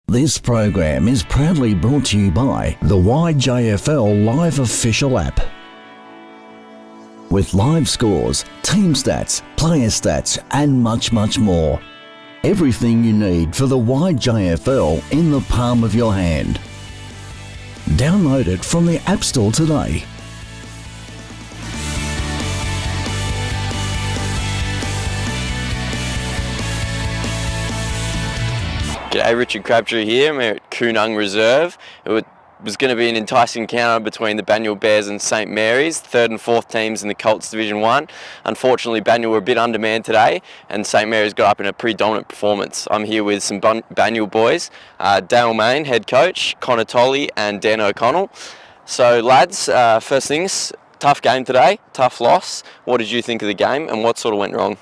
This program is proudly brought to you by the YJFL Live Official app. With live scores, team stats, player stats, and much, much more. Everything you need for the YJFL in the palm of your hand. Download it from the App Store today. G'day, Richard Crabtree here. I'm here at Koonung Reserve. It was going to be an enticing encounter between the Banyule Bears and St Mary's, third and fourth teams in the Colts Division 1. Unfortunately, Banyule were a bit undermanned today, and St Mary's got up in a pretty dominant performance. I'm here with some Banyule boys, Dale Main, head coach, Connor Tolley and Dan O'Connell. So lads, first things, tough game today, tough loss. What did you think of the game and what sort of went wrong?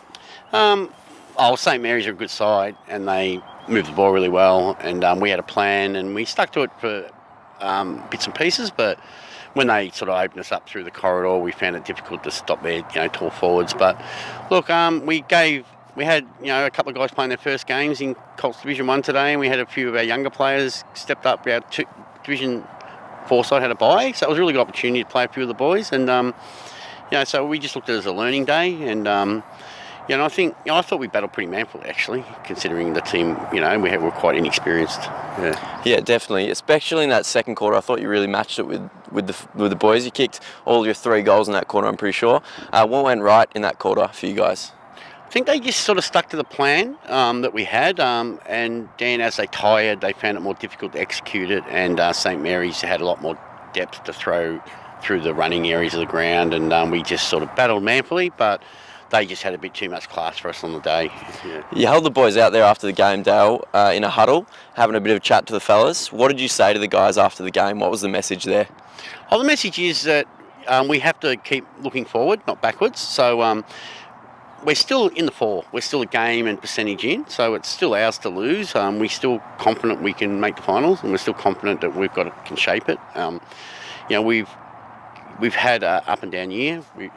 St Mary's are a good side and they moved the ball really well, and we had a plan and we stuck to it for bits and pieces, but when they sort of opened us up through the corridor, we found it difficult to stop their tall forwards. But look, we had a couple of guys playing their first games in Colts Division 1 today, and we had a few of our younger players stepped up. Our Division 4 side had a bye, so it was a really good opportunity to play a few of the boys, and so we just looked at it as a learning day, and I thought we battled pretty manfully, actually, considering the team, we were quite inexperienced. Yeah, definitely. Especially in that second quarter, I thought you really matched it with the boys. You kicked all your 3 goals in that quarter, I'm pretty sure. What went right in that quarter for you guys? I think they just sort of stuck to the plan that we had, and Dan, as they tired, they found it more difficult to execute it, and St Mary's had a lot more depth to throw through the running areas of the ground, and we just sort of battled manfully, but they just had a bit too much class for us on the day. Yeah. You held the boys out there after the game, Dale, in a huddle, having a bit of a chat to the fellas. What did you say to the guys after the game? What was the message there? The message is that we have to keep looking forward, not backwards. So we're still in the 4. We're still a game and percentage in, so it's still ours to lose. We're still confident we can make the finals, and we're still confident that can shape it. We've had an up and down year. We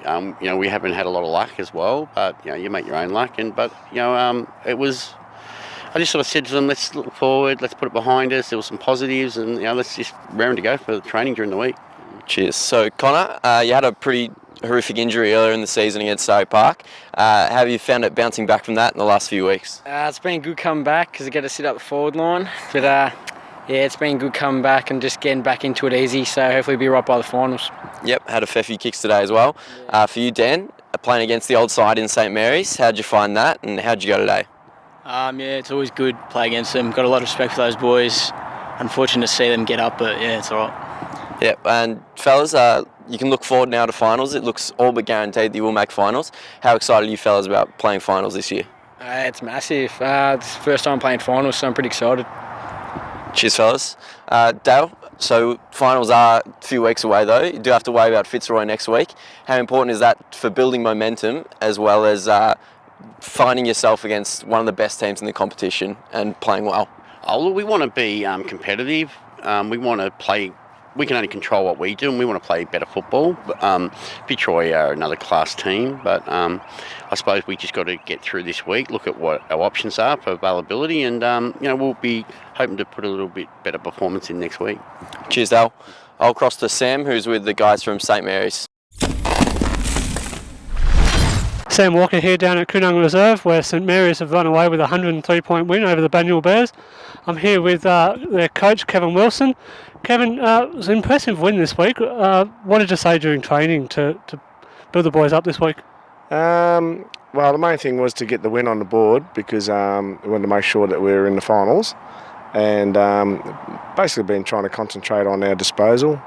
haven't had a lot of luck as well, but you make your own luck. It was. I just sort of said to them, let's look forward, let's put it behind us. There were some positives, and let's just raring to go for the training during the week. Cheers. So Connor, you had a pretty horrific injury earlier in the season against Stoke Park. How have you found it bouncing back from that in the last few weeks? It's been good coming back because I get to sit up the forward line, but. It's been good coming back and just getting back into it easy, so hopefully be right by the finals. Yep, had a fair few kicks today as well. Yeah. For you, Dan, playing against the old side in St Mary's, how'd you find that and how'd you go today? It's always good to play against them. Got a lot of respect for those boys. Unfortunate to see them get up, but it's all right. Yep, and fellas, you can look forward now to finals. It looks all but guaranteed that you will make finals. How excited are you fellas about playing finals this year? It's massive. It's the first time playing finals, so I'm pretty excited. Cheers, fellas. Dale, so finals are a few weeks away though. You do have to worry about Fitzroy next week. How important is that for building momentum as well as finding yourself against one of the best teams in the competition and playing well? We want to be competitive. We want to play. We can only control what we do, and we want to play better football. Fitzroy are another class team, but I suppose we just got to get through this week, look at what our options are for availability, and we'll be hoping to put a little bit better performance in next week. Cheers, Dale. I'll cross to Sam, who's with the guys from St Mary's. Sam Walker here down at Koonung Reserve, where St Mary's have run away with a 103-point win over the Banyule Bears. I'm here with their coach, Kevin Wilson. Kevin, it was an impressive win this week. What did you say during training to build the boys up this week? Well, the main thing was to get the win on the board because we wanted to make sure that we were in the finals, and basically been trying to concentrate on our disposal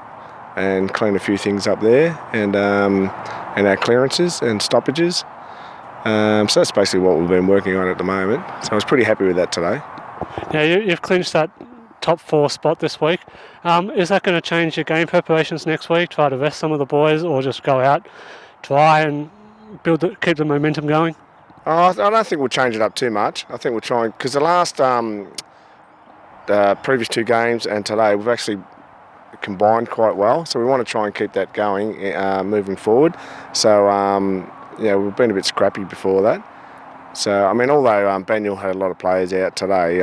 and clean a few things up there, and our clearances and stoppages. So that's basically what we've been working on at the moment. So I was pretty happy with that today. Now you've clinched that top 4 spot this week. Is that going to change your game preparations next week? Try to rest some of the boys, or just go out, try and keep the momentum going? I don't think we'll change it up too much. I think we'll try, because the last previous 2 games and today we've actually combined quite well. So we want to try and keep that going moving forward. So we've been a bit scrappy before that. So although Banyule had a lot of players out today,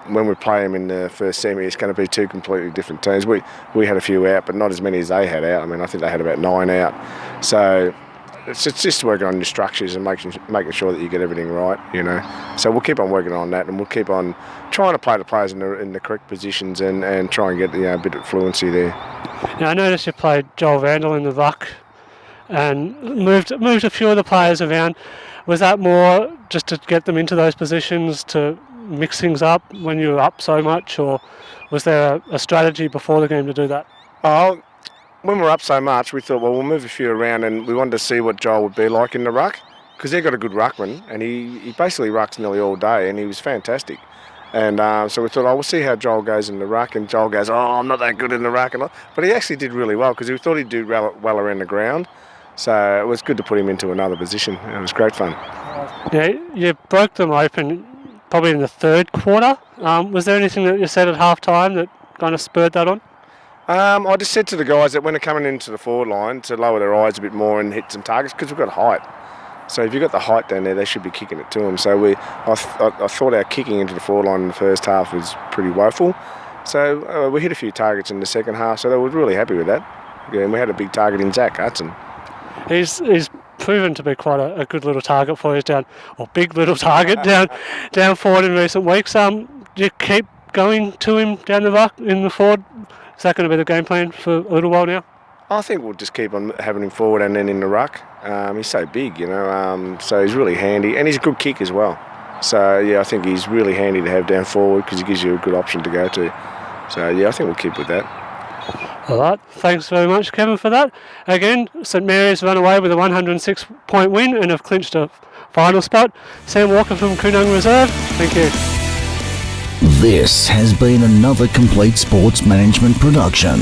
when we play them in the first semi, it's going to be two completely different teams. We had a few out, but not as many as they had out. I mean, I think they had about 9 out. So it's just working on your structures and making sure that you get everything right, you know. So we'll keep on working on that, and we'll keep on trying to play the players in the correct positions and try and get a bit of fluency there. Now, I noticed you played Joel Vandal in the ruck and moved a few of the players around. Was that more just to get them into those positions to mix things up when you were up so much, or was there a strategy before the game to do that? Oh, when we're up so much, we thought, well, we'll move a few around, and we wanted to see what Joel would be like in the ruck, because they've got a good ruckman, and he basically rucks nearly all day, and he was fantastic. And so we thought, we'll see how Joel goes in the ruck, and Joel goes, I'm not that good in the ruck. But he actually did really well, because we thought he'd do well around the ground. So it was good to put him into another position. It was great fun. Yeah, you broke them open probably in the third quarter. Was there anything that you said at half time that kind of spurred that on? I just said to the guys that when they're coming into the forward line to lower their eyes a bit more and hit some targets, because we've got height. So if you've got the height down there, they should be kicking it to them. So I thought our kicking into the forward line in the first half was pretty woeful. So we hit a few targets in the second half, so they were really happy with that. Yeah, and we had a big target in Zach Hudson. He's proven to be quite a good little target for us down forward in recent weeks. Do you keep going to him down the ruck in the forward? Is that going to be the game plan for a little while now? I think we'll just keep on having him forward and then in the ruck. He's so big, you know, so he's really handy, and he's a good kick as well. So yeah, I think he's really handy to have down forward because he gives you a good option to go to. So yeah, I think we'll keep with that. All right, thanks very much, Kevin, for that. Again, St Mary's run away with a 106-point win and have clinched a final spot. Sam Walker from Kunung Reserve, thank you. This has been another Complete Sports Management production.